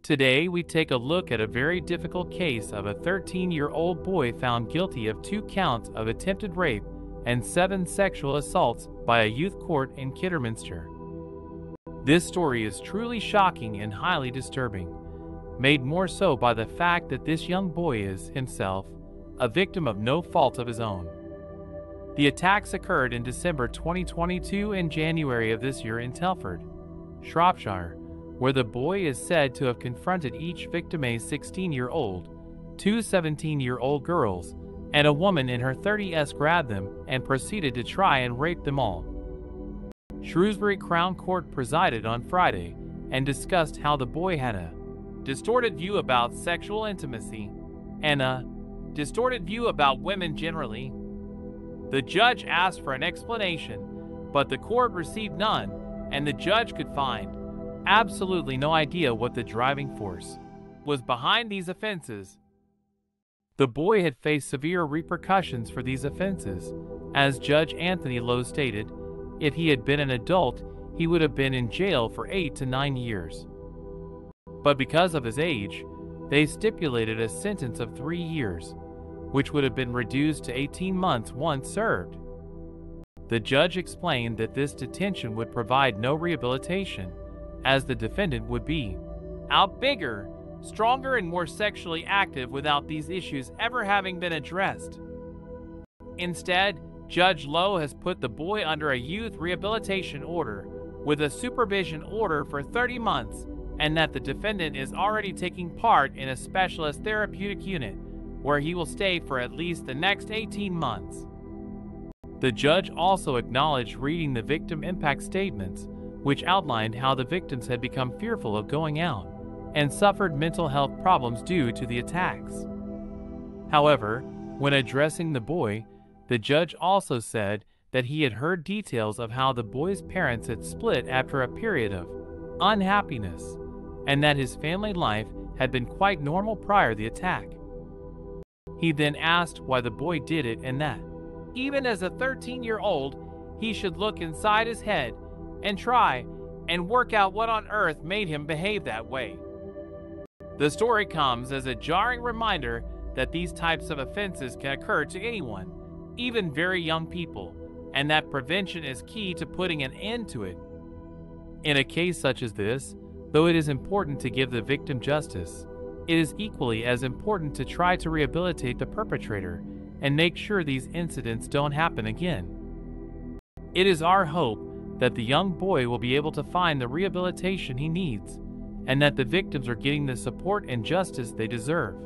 Today, we take a look at a very difficult case of a 13-year-old boy found guilty of 2 counts of attempted rape and 7 sexual assaults by a youth court in Kidderminster. This story is truly shocking and highly disturbing, made more so by the fact that this young boy is, himself, a victim of no fault of his own. The attacks occurred in December 2022 and January of this year in Telford, Shropshire, where the boy is said to have confronted each victim, a 16-year-old, 2 17-year-old girls, and a woman in her 30s, grabbed them and proceeded to try and rape them all. Shrewsbury Crown Court presided on Friday and discussed how the boy had a distorted view about sexual intimacy and a distorted view about women generally. The judge asked for an explanation, but the court received none, and the judge could find absolutely no idea what the driving force was behind these offenses. The boy had faced severe repercussions for these offenses. As Judge Anthony Lowe stated, if he had been an adult, he would have been in jail for 8 to 9 years. But because of his age, they stipulated a sentence of 3 years, which would have been reduced to 18 months once served. The judge explained that this detention would provide no rehabilitation, as the defendant would be out bigger, stronger, and more sexually active without these issues ever having been addressed. Instead, Judge Lowe has put the boy under a youth rehabilitation order with a supervision order for 30 months, and that the defendant is already taking part in a specialist therapeutic unit where he will stay for at least the next 18 months. The judge also acknowledged reading the victim impact statements, which outlined how the victims had become fearful of going out and suffered mental health problems due to the attacks. However, when addressing the boy, the judge also said that he had heard details of how the boy's parents had split after a period of unhappiness, and that his family life had been quite normal prior to the attack. He then asked why the boy did it, and that, even as a 13-year-old, he should look inside his head and try and work out what on earth made him behave that way. The story comes as a jarring reminder that these types of offenses can occur to anyone, even very young people, and that prevention is key to putting an end to it. In a case such as this, though it is important to give the victim justice, it is equally as important to try to rehabilitate the perpetrator and make sure these incidents don't happen again. It is our hope that the young boy will be able to find the rehabilitation he needs, and that the victims are getting the support and justice they deserve.